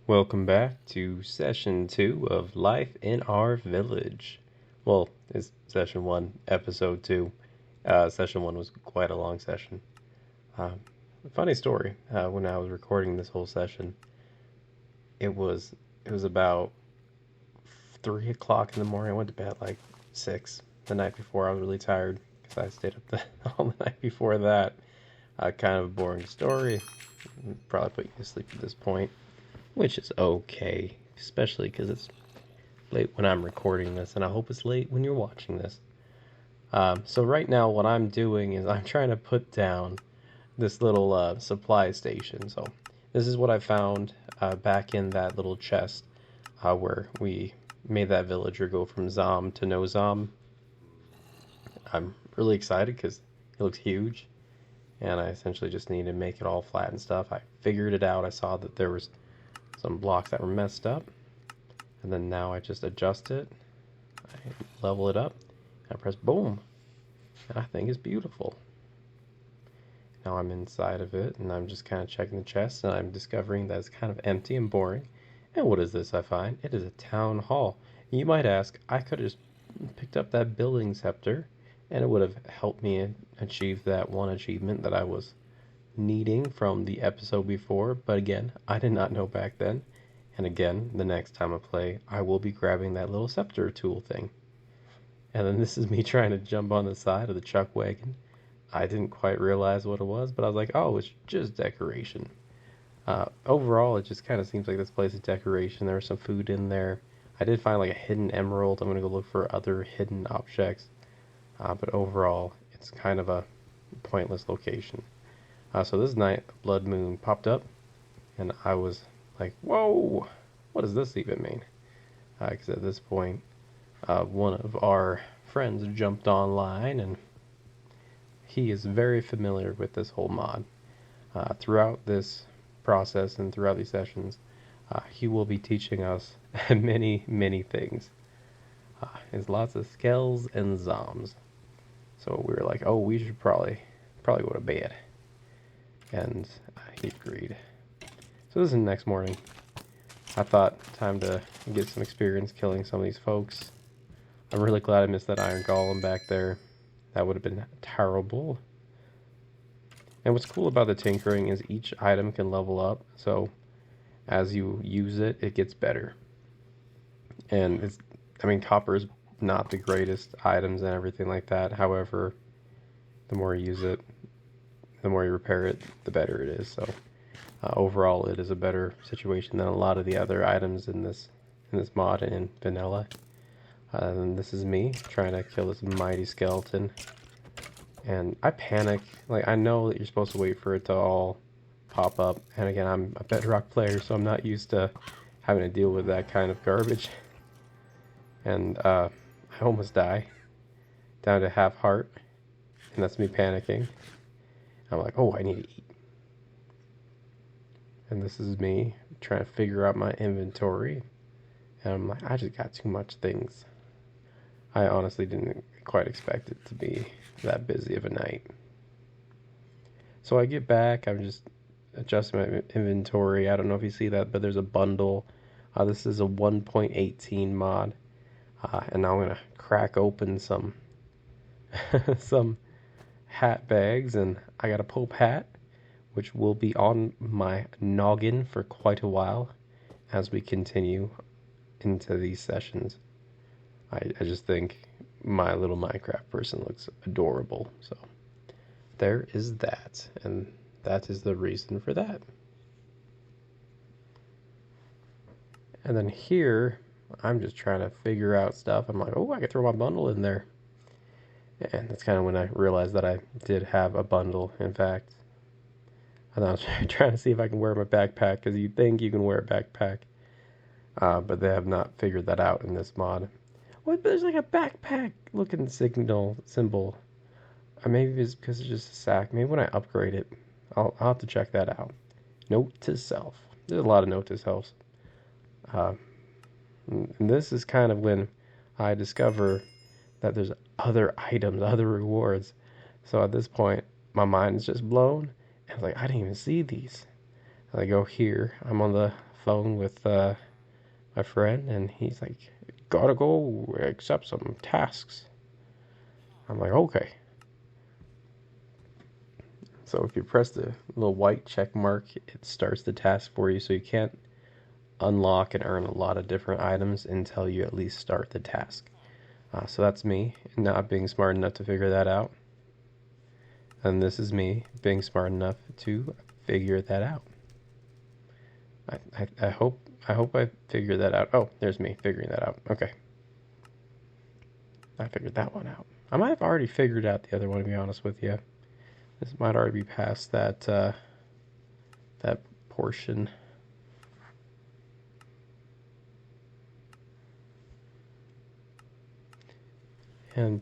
Welcome back to session 2 of Life in Our Village. Well, it's session 1, episode 2. Session 1 was quite a long session. Uh, Funny story, when I was recording this whole session, it was about 3 o'clock in the morning. I went to bed like 6 the night before. I was really tired because I stayed up all the night before that. Kind of a boring story. Probably put you to sleep at this point, which is okay, especially because it's late when I'm recording this, and I hope it's late when you're watching this. So right now, what I'm doing is I'm trying to put down this little supply station. So this is what I found back in that little chest where we made that villager go from Zom to no Zom. I'm really excited because it looks huge, and I essentially just need to make it all flat and stuff. I figured it out. I saw that there was some blocks that were messed up, and then now I just adjust it, I level it up, and I press boom, and I think it's beautiful. Now I'm inside of it, and I'm just kind of checking the chest, and I'm discovering that it's kind of empty and boring. And what is this I find? It is a town hall. You might ask, I could have just picked up that building scepter, and it would have helped me achieve that one achievement that I was needing from the episode before, but again, I did not know back then. And again, the next time I play, I will be grabbing that little scepter tool thing. And then this is me trying to jump on the side of the chuck wagon. I didn't quite realize what it was, but I was like, oh, it's just decoration. Overall, it just kind of seems like this place is decoration. There was some food in there. I did find like a hidden emerald. I'm going to go look for other hidden objects. But overall, it's kind of a pointless location. So this night, blood moon popped up, and I was like, whoa, what does this even mean? Because at this point, one of our friends jumped online, and he is very familiar with this whole mod. Throughout this process and throughout these sessions, he will be teaching us many things. There's lots of skells and zoms. So we were like, oh, we should probably go to bed. And he agreed. So this is the next morning. I thought, time to get some experience killing some of these folks. I'm really glad I missed that iron golem back there. That would have been terrible. And what's cool about the tinkering is each item can level up. So as you use it, it gets better. And copper is not the greatest items and everything like that. However, the more you use it, the more you repair it, the better it is. So overall, it is a better situation than a lot of the other items in this mod and in vanilla. And this is me trying to kill this mighty skeleton, and I panic. Like, I know that you're supposed to wait for it to all pop up, and again, I'm a bedrock player, so I'm not used to having to deal with that kind of garbage. And I almost die, down to half heart, and that's me panicking. I'm like, oh, I need to eat. And this is me trying to figure out my inventory. And I'm like, I just got too much things. I honestly didn't quite expect it to be that busy of a night. So I get back, I'm just adjusting my inventory. I don't know if you see that, but there's a bundle. This is a 1.18 mod. And now I'm going to crack open some some hat bags, and I got a Pope hat, which will be on my noggin for quite a while as we continue into these sessions. I just think my little Minecraft person looks adorable, so there is that, and that is the reason for that. And then here, I'm just trying to figure out stuff. I'm like, oh, I could throw my bundle in there. And that's kind of when I realized that I did have a bundle, in fact. And I was trying to see if I can wear my backpack, because you think you can wear a backpack. But they have not figured that out in this mod. What? There's like a backpack looking symbol. Maybe it's because it's just a sack. Maybe when I upgrade it, I'll have to check that out. Note to self. There's a lot of note to selves. And this is kind of when I discover that there's other items, other rewards. So at this point, my mind is just blown. And I was like, I didn't even see these. I go here. I'm on the phone with my friend, and he's like, "Gotta go accept some tasks." I'm like, "Okay." So if you press the little white check mark, it starts the task for you. So you can't unlock and earn a lot of different items until you at least start the task. So that's me not being smart enough to figure that out. And this is me being smart enough to figure that out. I hope I figured that out. Oh, there's me figuring that out. Okay. I figured that one out. I might have already figured out the other one, to be honest with you. This might already be past that that portion. And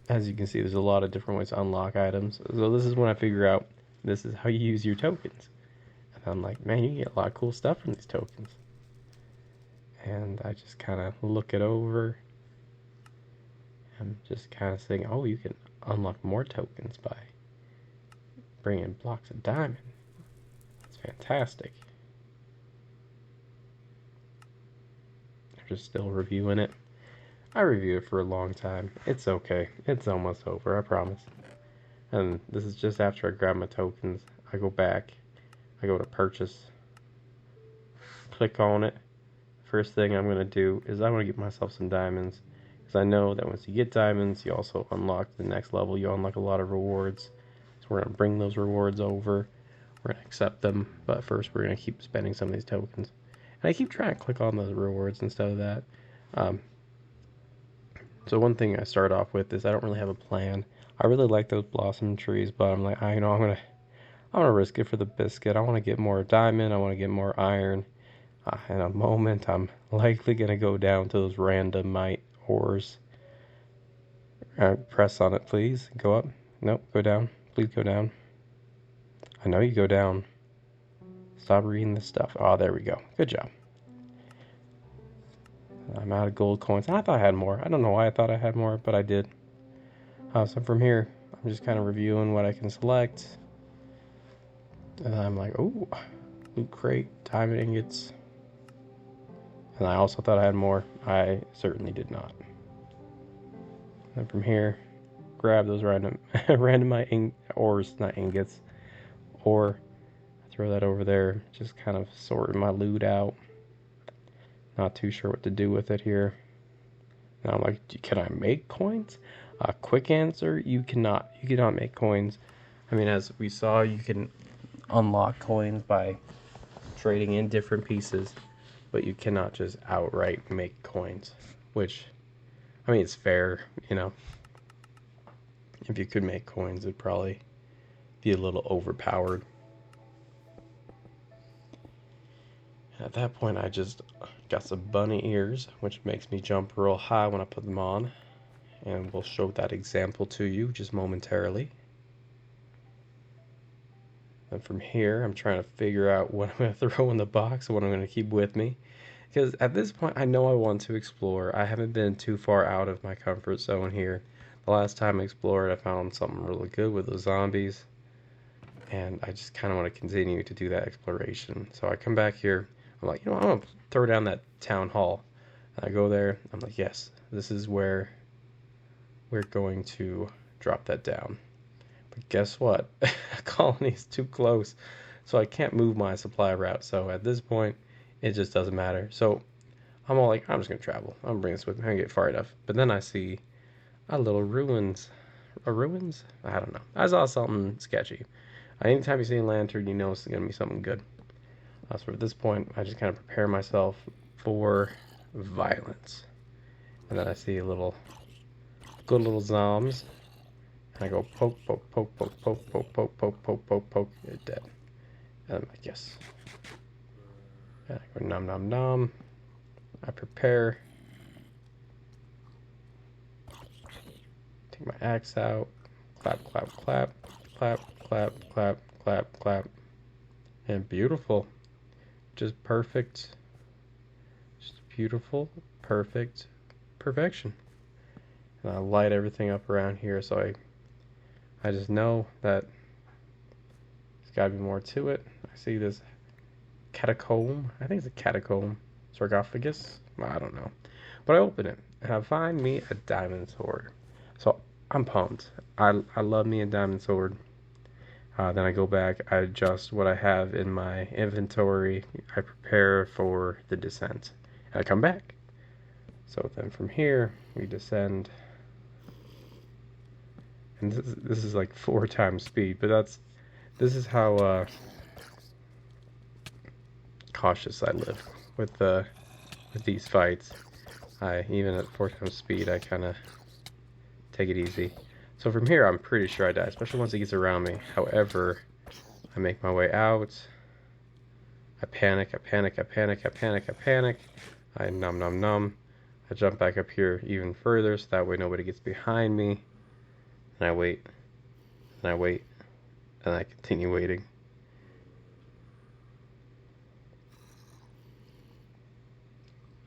as you can see, there's a lot of different ways to unlock items. So this is when I figure out this is how you use your tokens. And I'm like, man, you get a lot of cool stuff from these tokens. And I just kind of look it over. I'm just kind of saying, oh, you can unlock more tokens by bringing blocks of diamond. That's fantastic. I'm just still reviewing it. I review it for a long time. It's okay. It's almost over, I promise. And this is just after I grab my tokens. I go back. I go to purchase. Click on it. First thing I'm going to do is I want to get myself some diamonds. Because I know that once you get diamonds, you also unlock the next level. You unlock a lot of rewards. So we're going to bring those rewards over. We're going to accept them. But first we're going to keep spending some of these tokens. And I keep trying to click on those rewards instead of that. So one thing I start off with is I don't really have a plan. I really like those blossom trees, but I'm like, I'm gonna risk it for the biscuit. I want to get more diamond. I want to get more iron. In a moment, I'm likely gonna go down to those randomite ores. Press on it, please. Go up. Nope, go down. Please go down. I know you go down. Stop reading this stuff. Oh, there we go. Good job. I'm out of gold coins. I thought I had more. I don't know why I thought I had more, but I did. So from here, I'm just kind of reviewing what I can select. And I'm like, oh, loot crate, diamond ingots. And I also thought I had more. I certainly did not. And from here, grab those randomite ores, not ingots. Or throw that over there. Just kind of sorting my loot out. Not too sure what to do with it here. And I'm like, can I make coins? Quick answer, you cannot. You cannot make coins. I mean, as we saw, you can unlock coins by trading in different pieces, but you cannot just outright make coins, which, I mean, it's fair, you know. If you could make coins, it'd probably be a little overpowered. At that point, I just got some bunny ears, which makes me jump real high when I put them on. And we'll show that example to you just momentarily. And from here, I'm trying to figure out what I'm going to throw in the box and what I'm going to keep with me. Because at this point, I know I want to explore. I haven't been too far out of my comfort zone here. The last time I explored, I found something really good with the zombies. And I just kind of want to continue to do that exploration. So I come back here. I'm like, you know, I'm going to throw down that town hall. And I go there. I'm like, yes, this is where we're going to drop that down. But guess what? A colony is too close. So I can't move my supply route. So at this point, it just doesn't matter. So I'm all like, I'm just going to travel. I'm going to bring this with me. I'm going to get far enough. But then I see a little ruins. A ruins? I don't know. I saw something sketchy. Anytime you see a lantern, you know it's going to be something good. So at this point, I just kind of prepare myself for violence. And then I see a little good little zombs. And I go poke, poke, poke, poke, poke, poke, poke, poke, poke, poke, poke. You're dead. And I'm like, yes. And I go nom nom nom. I prepare. Take my axe out. Clap, clap, clap, clap, clap, clap, clap, clap. And beautiful. Just perfect. Just beautiful, perfect, perfection. And I light everything up around here, so I just know that there's got to be more to it. I see this catacomb. I think it's a catacomb. Sarcophagus? I don't know. But I open it, and I find me a diamond sword. So I'm pumped. I love me a diamond sword. Then I go back, I adjust what I have in my inventory, I prepare for the descent, and I come back. So then from here, we descend, and this is like 4 times speed, but this is how cautious I live with these fights. Even at 4 times speed, I kind of take it easy. So from here, I'm pretty sure I die, especially once he gets around me. However, I make my way out. I panic, I panic, I panic, I panic, I panic. I num. I jump back up here even further, so that way nobody gets behind me. And I wait, and I wait, and I continue waiting.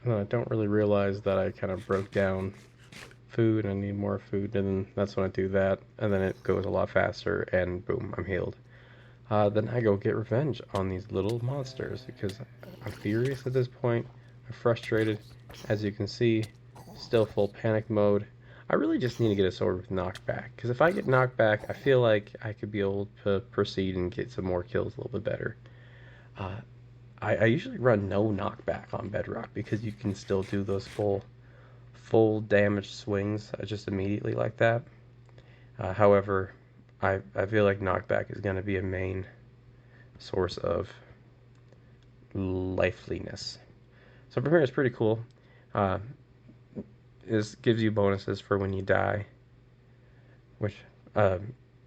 And I don't really realize that I kind of broke down food. I need more food, and then that's when I do that, and then it goes a lot faster, and boom, I'm healed. Then I go get revenge on these little monsters because I'm furious at this point. I'm frustrated. As you can see, still full panic mode. I really just need to get a sword with knockback, because if I get knockback, I feel like I could be able to proceed and get some more kills a little bit better. I usually run no knockback on Bedrock because you can still do those full damage swings just immediately like that. However, I feel like knockback is going to be a main source of lifeliness. So from here, it's pretty cool. This gives you bonuses for when you die, which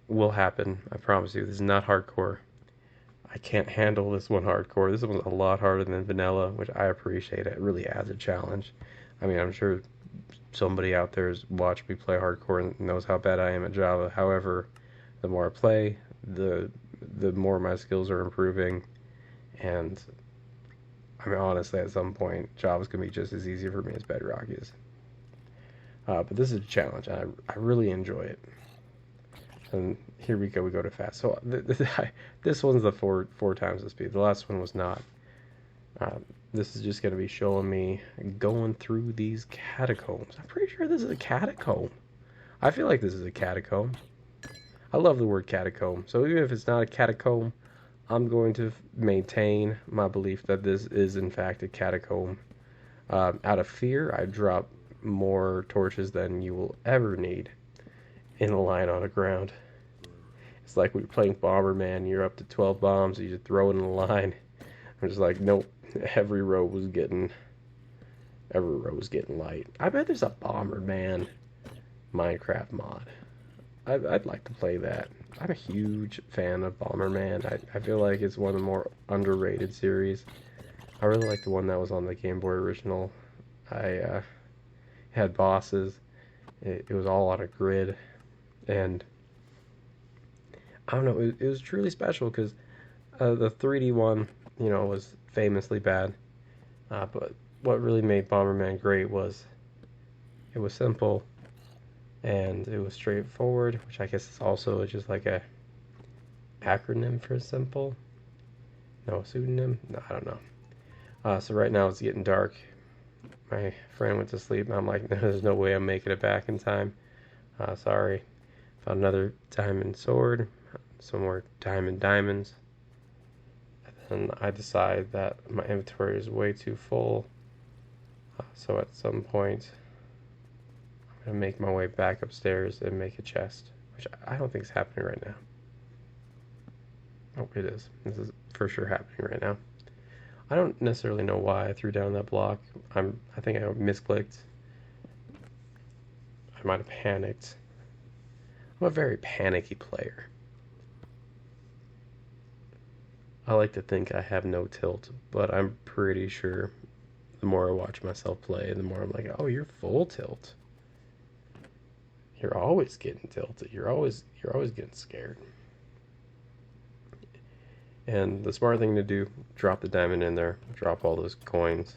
will happen. I promise you. This is not hardcore. I can't handle this one hardcore. This one's a lot harder than vanilla, which I appreciate. It really adds a challenge. I mean, I'm sure somebody out there has watched me play hardcore and knows how bad I am at Java. However, the more I play, the more my skills are improving, and I mean, honestly, at some point, Java's gonna be just as easy for me as Bedrock is. But this is a challenge, and I really enjoy it. And here we go to fast. So this one's the four times the speed. The last one was not. This is just going to be showing me going through these catacombs. I'm pretty sure this is a catacomb. I feel like this is a catacomb. I love the word catacomb. So even if it's not a catacomb, I'm going to maintain my belief that this is in fact a catacomb. Out of fear, I drop more torches than you will ever need in a line on the ground. It's like when you're playing Bomberman, you're up to 12 bombs, you just throw it in a line. I'm just like, nope, every row was getting light. I bet there's a Bomberman Minecraft mod. I'd like to play that. I'm a huge fan of Bomberman. I feel like it's one of the more underrated series. I really like the one that was on the Game Boy original. I had bosses. It was all on a grid. And I don't know, it was truly special because the 3D one, you know, was famously bad. But what really made Bomberman great was it was simple and it was straightforward, which I guess is also just like a acronym for simple. No, pseudonym? No, I don't know. So right now it's getting dark. My friend went to sleep and I'm like, there's no way I'm making it back in time. Sorry. Found another diamond sword, some more diamonds, and then I decide that my inventory is way too full, so at some point I'm going to make my way back upstairs and make a chest, which I don't think is happening right now. Oh, it is. This is for sure happening right now. I don't necessarily know why I threw down that block. I think I misclicked. I might have panicked. I'm a very panicky player. I like to think I have no tilt, but I'm pretty sure the more I watch myself play, the more I'm like, oh, you're full tilt. You're always getting tilted. You're always getting scared. And the smart thing to do, drop the diamond in there, drop all those coins.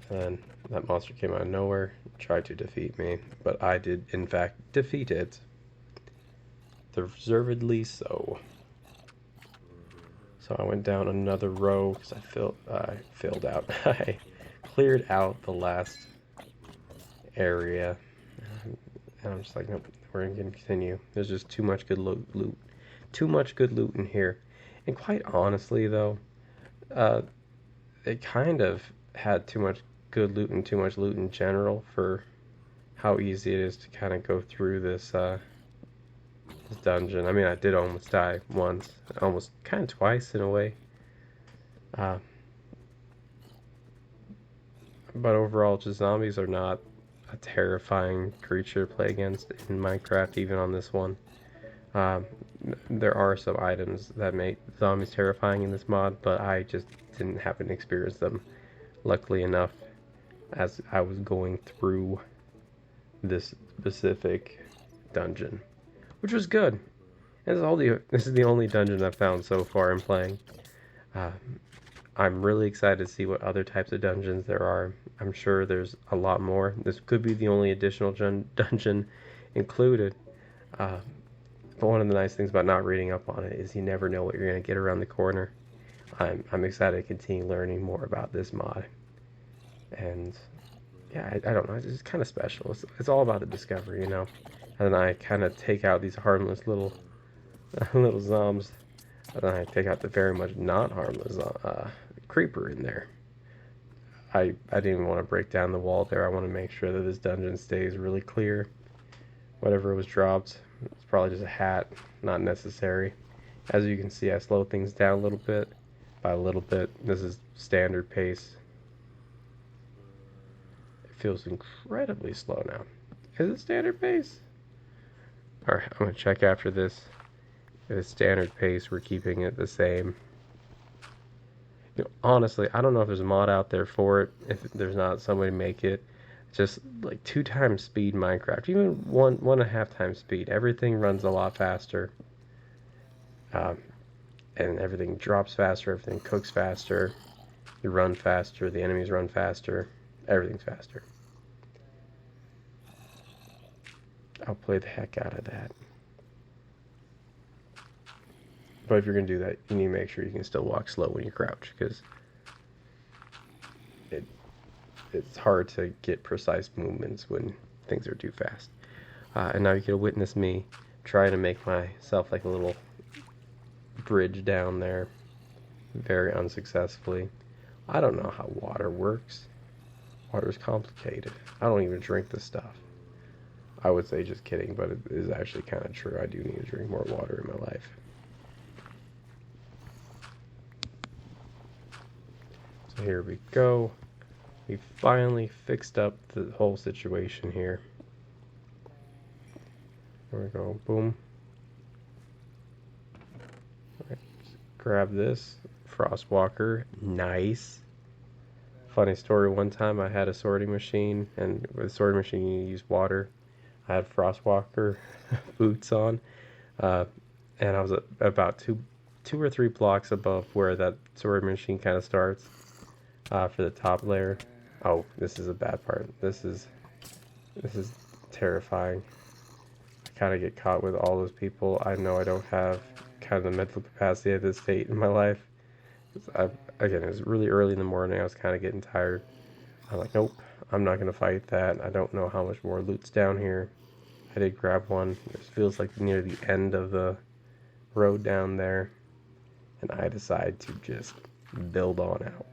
And that monster came out of nowhere, tried to defeat me, but I did, in fact, defeat it. Deservedly so. So I went down another row because I filled out. I cleared out the last area, and I'm just like, nope, we're gonna continue. There's just too much good loot, too much good loot in here. And quite honestly, though, uh, it kind of had too much good loot and too much loot in general for how easy it is to kind of go through this dungeon. I mean, I did almost die once, almost kind of twice in a way. Uh, but overall, just zombies are not a terrifying creature to play against in Minecraft, even on this one. Um, there are some items that make zombies terrifying in this mod, but I just didn't happen to experience them, luckily enough, as I was going through this specific dungeon, which was good. This is the only dungeon I've found so far in playing. I'm really excited to see what other types of dungeons there are. I'm sure there's a lot more. This could be the only additional dungeon included. But one of the nice things about not reading up on it is you never know what you're going to get around the corner. I'm excited to continue learning more about this mod. And yeah, I don't know, it's just kind of special. It's all about the discovery, you know. And then I kind of take out these harmless little zombs. And then I take out the very much not harmless creeper in there. I didn't even want to break down the wall there. I want to make sure that this dungeon stays really clear. Whatever was dropped, it's probably just a hat, not necessary. As you can see, I slow things down a little bit. By a little bit, this is standard pace. It feels incredibly slow now. Is it standard pace? Alright, I'm going to check after this. If it's standard pace, we're keeping it the same. You know, honestly, I don't know if there's a mod out there for it. If there's not, somebody make it. Just like 2 times speed Minecraft, even 1.5 times speed. Everything runs a lot faster, and everything drops faster. Everything cooks faster. You run faster. The enemies run faster. Everything's faster. I'll play the heck out of that. But if you're going to do that, you need to make sure you can still walk slow when you crouch, because it's hard to get precise movements when things are too fast. And now you can witness me trying to make myself like a little bridge down there, very unsuccessfully. I don't know how water works. Water's complicated. I don't even drink this stuff. I would say just kidding, but it is actually kind of true. I do need to drink more water in my life. So here we go. We finally fixed up the whole situation here. There we go. Boom. Alright, grab this. Frostwalker. Nice. Funny story, one time I had a sorting machine, and with a sorting machine you use water. I had Frostwalker boots on, and I was about two or three blocks above where that sorting machine kind of starts. For the top layer. Oh, this is a bad part. This is terrifying. I kind of get caught with all those people. I know I don't have kind of the mental capacity at this state in my life. Again, it was really early in the morning. I was kind of getting tired. I'm like, nope, I'm not going to fight that. I don't know how much more loot's down here. I did grab one. It feels like near the end of the road down there. And I decide to just build on out.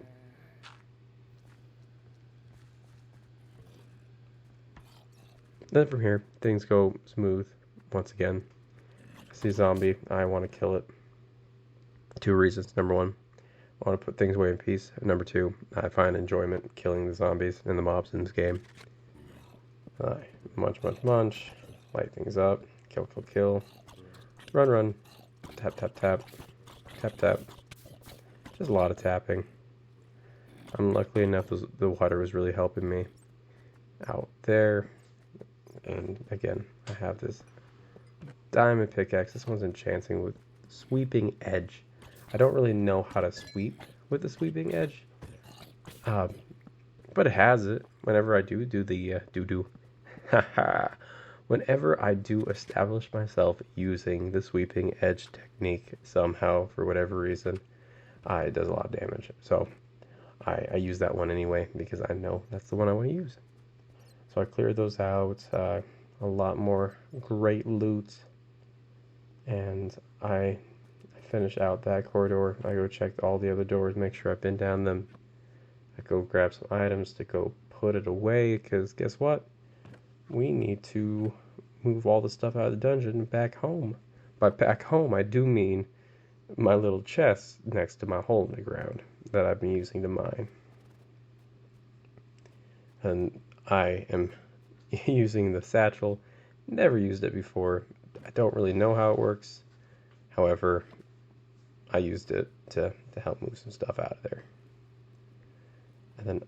Then from here, things go smooth once again. I see a zombie. I want to kill it. 2 reasons. Number 1, I want to put things away in peace. And number 2, I find enjoyment killing the zombies and the mobs in this game. Munch, munch, munch. Light things up. Kill, kill, kill. Run, run. Tap, tap, tap. Tap, tap. Just a lot of tapping. Luckily enough, the water was really helping me out there. And again, I have this diamond pickaxe. This one's enchanting with sweeping edge. I don't really know how to sweep with the sweeping edge, but it has it. Whenever I do the whenever I do establish myself using the sweeping edge technique somehow, for whatever reason, it does a lot of damage. So I use that one anyway because I know that's the one I want to use. So I cleared those out. A lot more great loot, and I finish out that corridor. I go check all the other doors, make sure I've been down them. I go grab some items to go put it away, because guess what? We need to move all the stuff out of the dungeon back home. By back home, I do mean my little chest next to my hole in the ground that I've been using to mine. And I am using the satchel. Never used it before. I don't really know how it works. However, I used it to help move some stuff out of there. And then,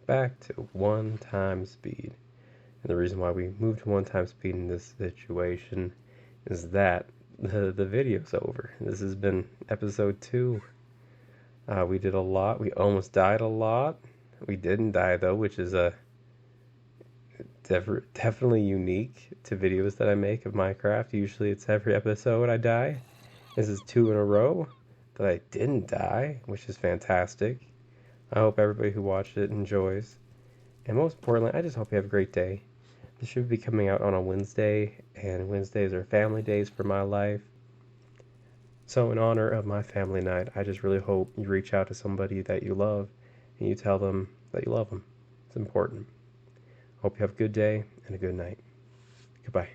back to 1 speed. And the reason why we moved to 1 speed in this situation is that the video's over. This has been episode 2. We did a lot. We almost died a lot. We didn't die, though, which is definitely unique to videos that I make of Minecraft. Usually it's every episode I die. This is 2 in a row that I didn't die, which is fantastic. I hope everybody who watched it enjoys. And most importantly, I just hope you have a great day. This should be coming out on a Wednesday, and Wednesdays are family days for my life. So in honor of my family night, I just really hope you reach out to somebody that you love and you tell them that you love them. It's important. Hope you have a good day and a good night. Goodbye.